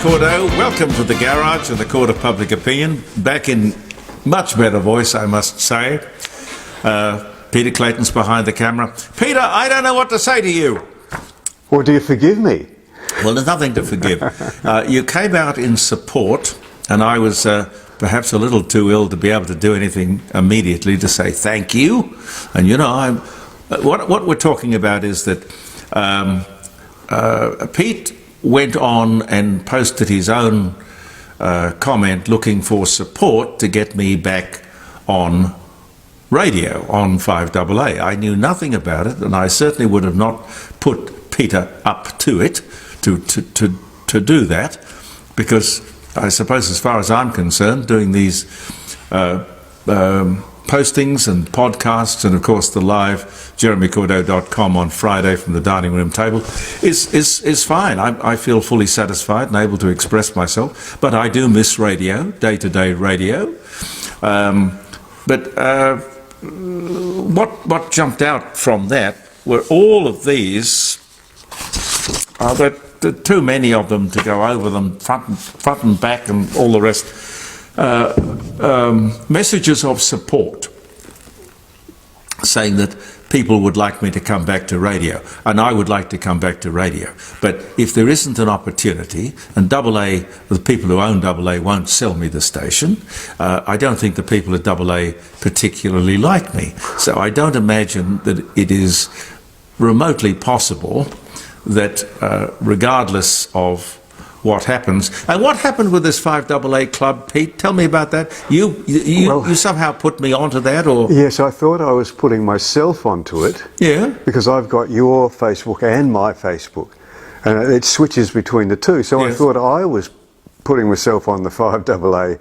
Cordo. Welcome to the Garage and the Court of Public Opinion. Back in much better voice, I must say. Peter Clayton's behind the camera. Peter, I don't know what to say to you. Well, do you forgive me? Well, there's nothing to forgive. You came out in support, and I was perhaps a little too ill to be able to do anything immediately to say thank you. And you know, what we're talking about is that Pete went on and posted his own comment looking for support to get me back on radio, on 5AA. I knew nothing about it, and I certainly would have not put Peter up to it to do that, because I suppose, as far as I'm concerned, doing these postings and podcasts, and of course the live jeremycordo.com on Friday from the dining room table is fine. I feel fully satisfied and able to express myself, but I do miss radio, day-to-day radio. But what jumped out from that were all of these, there are too many of them to go over them front and back and all the rest. Messages of support, saying that people would like me to come back to radio, and I would like to come back to radio. But if there isn't an opportunity, and AA, the people who own AA won't sell me the station, I don't think the people at AA particularly like me. So I don't imagine that it is remotely possible that regardless of what happens. And what happened with this 5AA club, Pete? Tell me about that. You somehow put me onto that, or? Yes, I thought I was putting myself onto it. Yeah. Because I've got your Facebook and my Facebook, and it switches between the two. So yes. I thought I was putting myself on the 5AA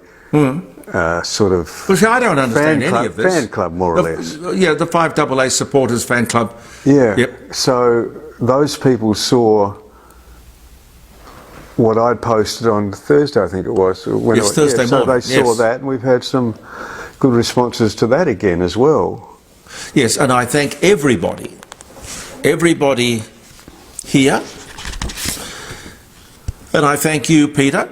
sort of well, see, I don't understand any of this. Fan club, more or less. Yeah, the 5AA supporters fan club. Yeah. Yep. So those people saw what I'd posted on Thursday, I think it was. Thursday morning. So they saw that, and we've had some good responses to that again as well. Yes, and I thank everybody here, and I thank you, Peter,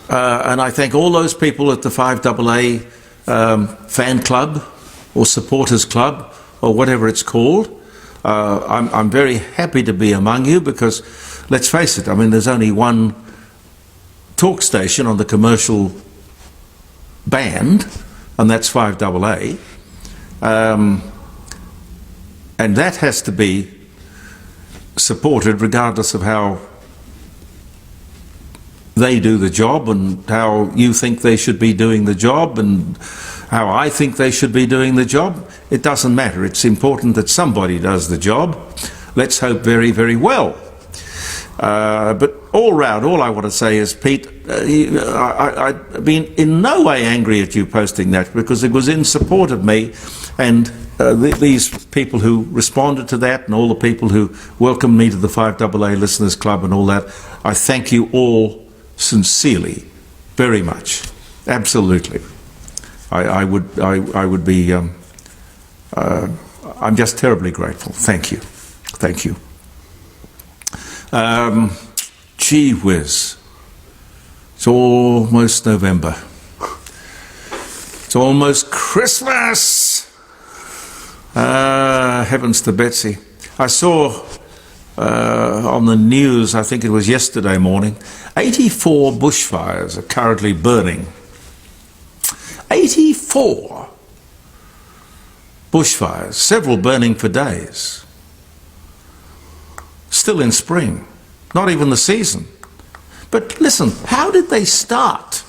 and I thank all those people at the 5AA fan club or supporters club or whatever it's called. I'm very happy to be among you, because let's face it, I mean, there's only one talk station on the commercial band, and that's 5AA. And that has to be supported regardless of how they do the job and how you think they should be doing the job and how I think they should be doing the job. It doesn't matter. It's important that somebody does the job. Let's hope very, very well. But all round, all I want to say is, Pete, I've been in no way angry at you posting that, because it was in support of me, and these people who responded to that and all the people who welcomed me to the 5AA Listeners Club and all that, I thank you all sincerely, very much, absolutely. I would be, I'm just terribly grateful. Thank you. Thank you. Gee whiz. It's almost November. It's almost Christmas. Heavens to Betsy. I saw on the news, I think it was yesterday morning, 84 bushfires are currently burning. 84 bushfires, several burning for days. Still in spring, not even the season. But listen, how did they start?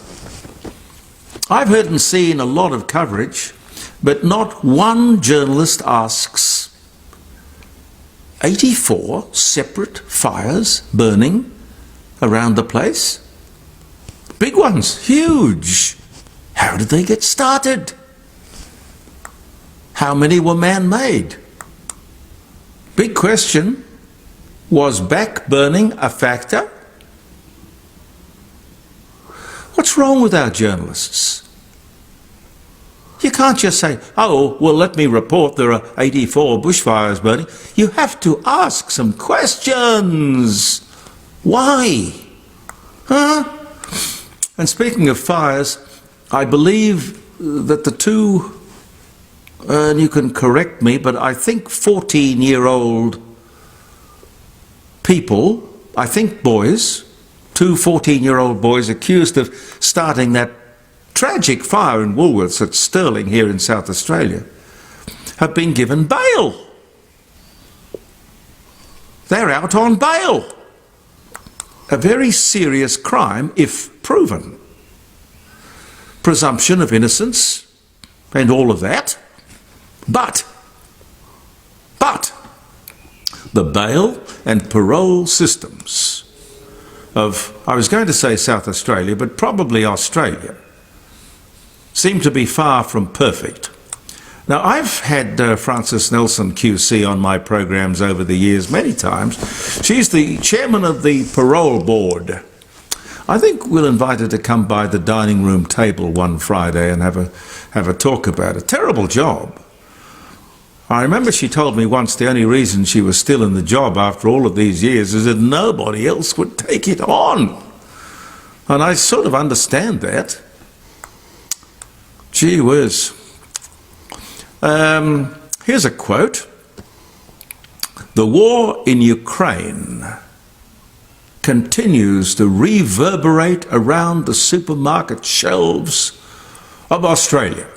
I've heard and seen a lot of coverage, but not one journalist asks, 84 separate fires burning around the place? Big ones, huge. How did they get started? How many were man-made? Big question. Was back burning a factor? What's wrong with our journalists? You can't just say, oh, well, let me report there are 84 bushfires burning. You have to ask some questions. Why? And speaking of fires, I believe that the two, and you can correct me, but I think 14-year-old people, I think boys, two 14-year-old boys accused of starting that tragic fire in Woolworths at Stirling here in South Australia, have been given bail. They're out on bail. A very serious crime if proven. Presumption of innocence and all of that. But the bail and parole systems of, I was going to say South Australia, but probably Australia, seem to be far from perfect. Now, I've had Frances Nelson QC on my programs over the years many times. She's the chairman of the Parole Board. I think we'll invite her to come by the dining room table one Friday and have a talk about it. Terrible job. I remember she told me once the only reason she was still in the job after all of these years is that nobody else would take it on. And I sort of understand that. Gee whiz. Here's a quote. The war in Ukraine continues to reverberate around the supermarket shelves of Australia.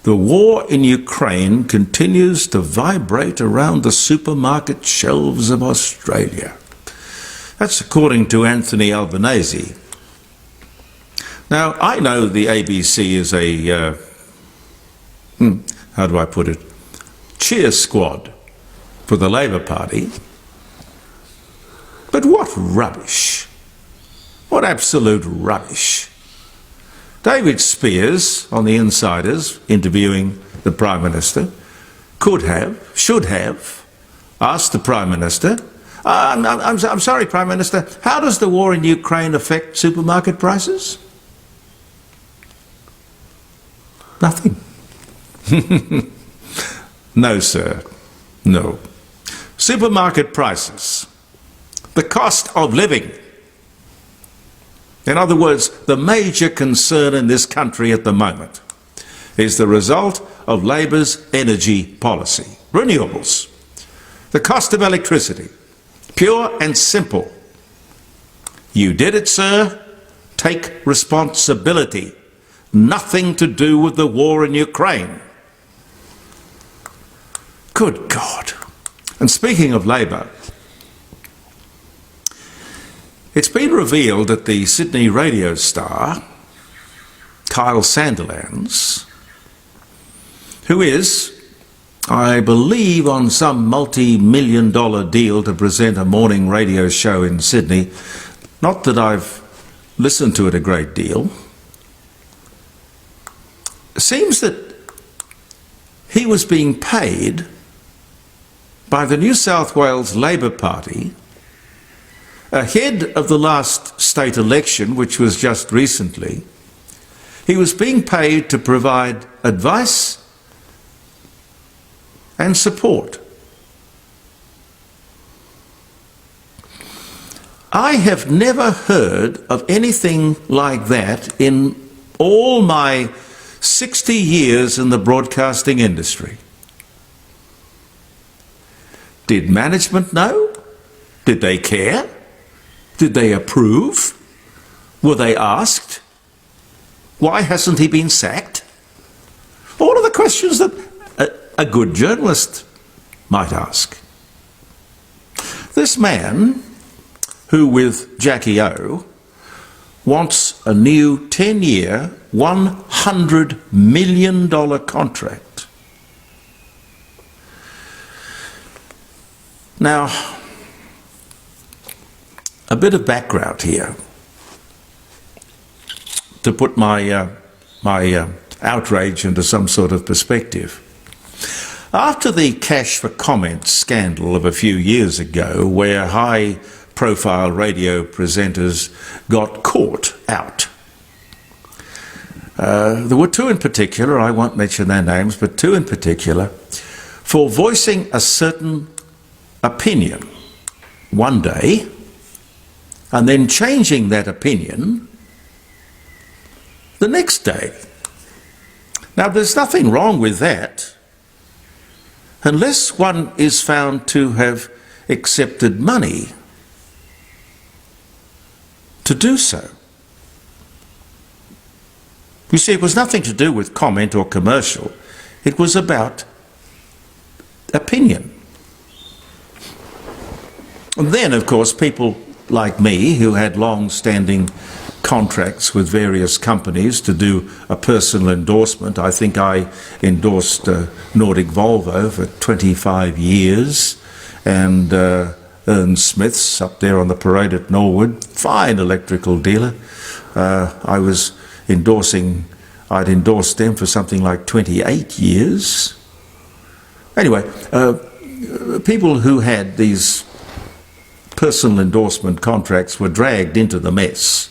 The war in Ukraine continues to vibrate around the supermarket shelves of Australia. That's according to Anthony Albanese. Now, I know the ABC is a, how do I put it, cheer squad for the Labor Party. But what rubbish. What absolute rubbish. David Spears, on the Insiders, interviewing the Prime Minister, could have, should have, asked the Prime Minister, I'm sorry, Prime Minister, how does the war in Ukraine affect supermarket prices? Nothing. No, sir. No. Supermarket prices, the cost of living. In other words, the major concern in this country at the moment is the result of Labor's energy policy. Renewables. The cost of electricity. Pure and simple. You did it, sir. Take responsibility. Nothing to do with the war in Ukraine. Good God. And speaking of Labor, it's been revealed that the Sydney radio star, Kyle Sandilands, who is, I believe, on some multi-million-dollar deal to present a morning radio show in Sydney, not that I've listened to it a great deal, seems that he was being paid by the New South Wales Labor Party ahead of the last state election, which was just recently. He was being paid to provide advice and support. I have never heard of anything like that in all my 60 years in the broadcasting industry. Did management know? Did they care? Did they approve? Were they asked? Why hasn't he been sacked? All of the questions that a good journalist might ask. This man, who with Jackie O, wants a new 10-year, $100 million contract. Now, a bit of background here to put my outrage into some sort of perspective. After the cash for comment scandal of a few years ago, where high-profile radio presenters got caught out, there were two in particular, I won't mention their names, but two in particular, for voicing a certain opinion one day and then changing that opinion the next day. Now, there's nothing wrong with that, unless one is found to have accepted money to do so. You see, it was nothing to do with comment or commercial. It was about opinion. And then, of course, people like me who had long-standing contracts with various companies to do a personal endorsement. I think I endorsed Nordic Volvo for 25 years, and Ern Smith's up there on the parade at Norwood, fine electrical dealer. I'd endorsed them for something like 28 years. Anyway, people who had these personal endorsement contracts were dragged into the mess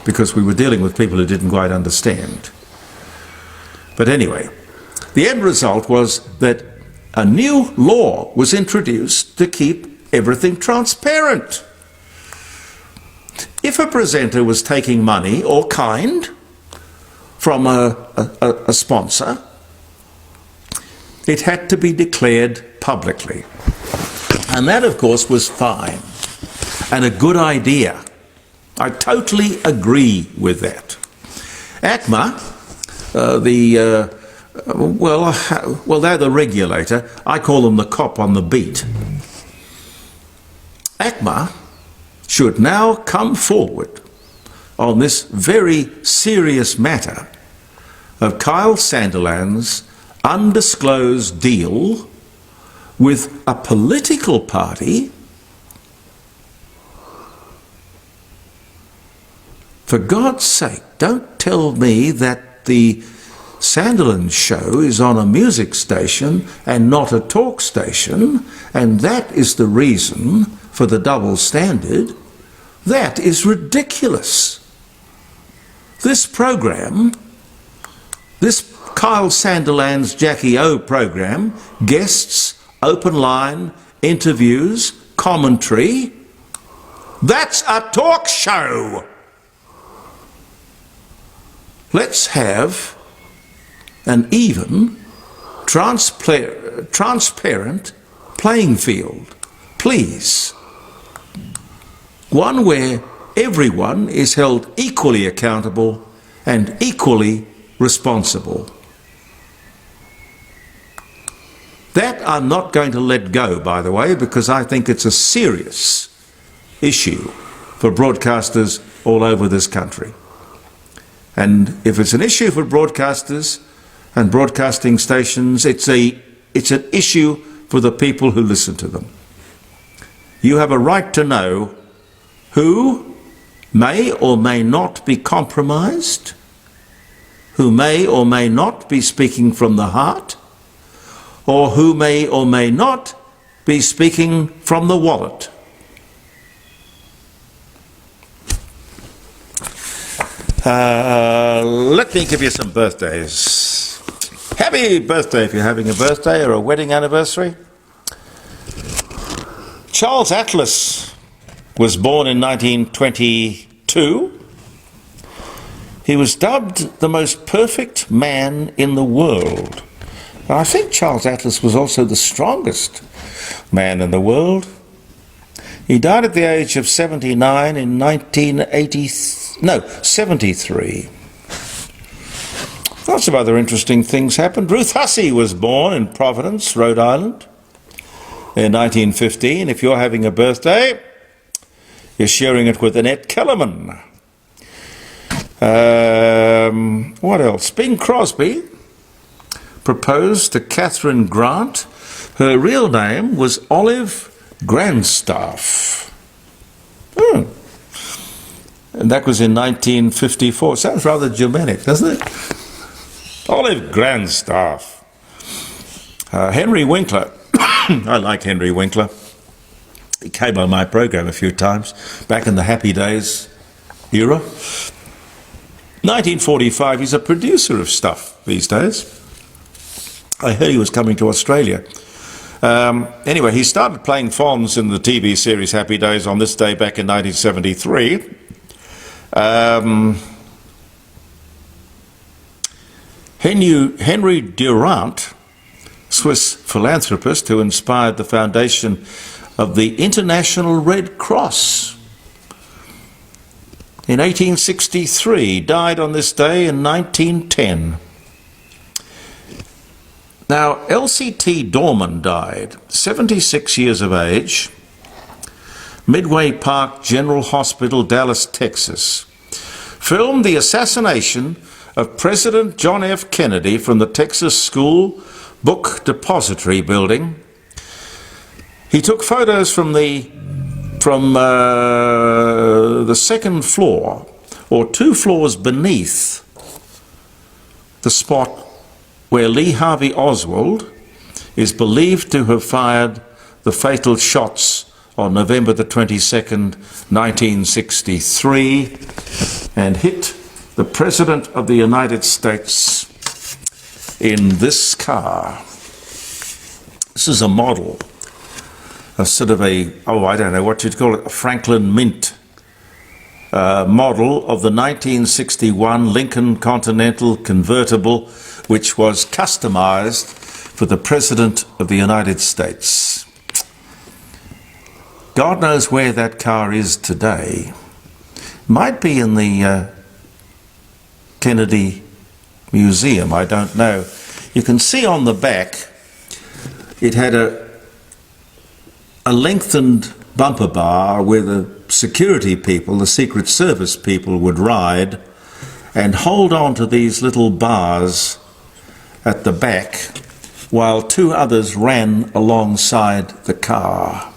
because we were dealing with people who didn't quite understand. But anyway, the end result was that a new law was introduced to keep everything transparent. If a presenter was taking money or kind from a sponsor, it had to be declared publicly. And that, of course, was fine and a good idea. I totally agree with that. ACMA, they're the regulator. I call them the cop on the beat. ACMA should now come forward on this very serious matter of Kyle Sandilands' undisclosed deal with a political party. For God's sake, don't tell me that the Sandilands show is on a music station and not a talk station, and that is the reason for the double standard. That is ridiculous. This program, this Kyle Sandilands Jackie O program, guests, open line, interviews, commentary, that's a talk show. Let's have an even, transparent playing field, please. One where everyone is held equally accountable and equally responsible. That I'm not going to let go, by the way, because I think it's a serious issue for broadcasters all over this country. And if it's an issue for broadcasters and broadcasting stations, it's an issue for the people who listen to them. You have a right to know who may or may not be compromised, who may or may not be speaking from the heart, or who may or may not be speaking from the wallet. Let me give you some birthdays. Happy birthday if you're having a birthday or a wedding anniversary. Charles Atlas was born in 1922. He was dubbed the most perfect man in the world. I think Charles Atlas was also the strongest man in the world. He died at the age of 79 in 73. Lots of other interesting things happened. Ruth Hussey was born in Providence, Rhode Island in 1915. If you're having a birthday, you're sharing it with Annette Kellerman. What else? Bing Crosby proposed to Catherine Grant. Her real name was Olive Grandstaff. And that was in 1954. Sounds rather Germanic, doesn't it? Olive Grandstaff. Henry Winkler. I like Henry Winkler. He came on my program a few times back in the Happy Days era. 1945, he's a producer of stuff these days. I heard he was coming to Australia. Anyway, he started playing Fonz in the TV series Happy Days on this day back in 1973. Henry Durant, Swiss philanthropist who inspired the foundation of the International Red Cross in 1863, died on this day in 1910. Now, L.C.T. Dorman died, 76 years of age, Midway Park General Hospital, Dallas, Texas. Filmed the assassination of President John F. Kennedy from the Texas School Book Depository building. He took photos from the second floor, or 2 floors beneath the spot where Lee Harvey Oswald is believed to have fired the fatal shots on November the 22nd, 1963, and hit the President of the United States in this car. This is a model, a sort of I don't know what you'd call it, a Franklin Mint model of the 1961 Lincoln Continental convertible, which was customized for the President of the United States. God knows where that car is today. Might be in the Kennedy Museum, I don't know. You can see on the back it had a lengthened bumper bar where the security people, the Secret Service people, would ride and hold on to these little bars at the back while 2 others ran alongside the car.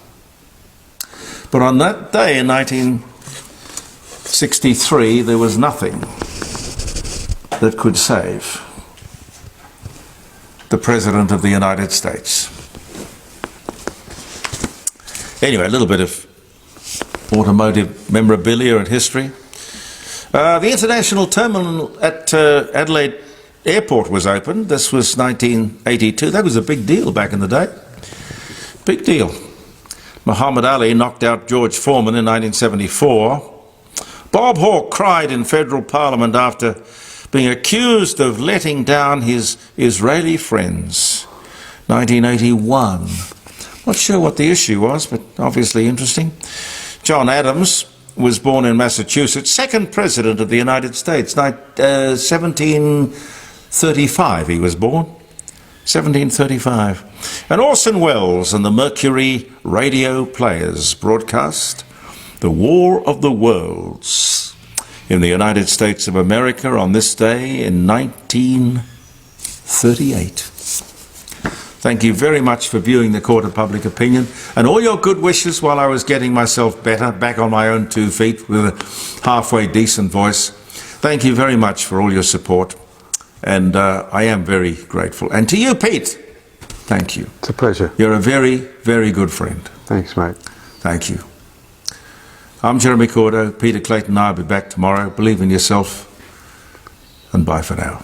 But on that day in 1963, there was nothing that could save the President of the United States. Anyway, a little bit of automotive memorabilia and history. The international terminal at Adelaide Airport was opened. This was 1982. That was a big deal back in the day. Big deal. Muhammad Ali knocked out George Foreman in 1974. Bob Hawke cried in federal parliament after being accused of letting down his Israeli friends. 1981. Not sure what the issue was, but obviously interesting. John Adams was born in Massachusetts, 2nd President of the United States. 1735 he was born. 1735. And Orson Welles and the Mercury Radio Players broadcast The War of the Worlds in the United States of America on this day in 1938. Thank you very much for viewing the Court of Public Opinion and all your good wishes while I was getting myself better, back on my own 2 feet with a halfway decent voice. Thank you very much for all your support, and I am very grateful. And to you, Pete, thank you. It's a pleasure. You're a very, very good friend. Thanks, mate. Thank you. I'm Jeremy Cordo. Peter Clayton and I will be back tomorrow. Believe in yourself, and bye for now.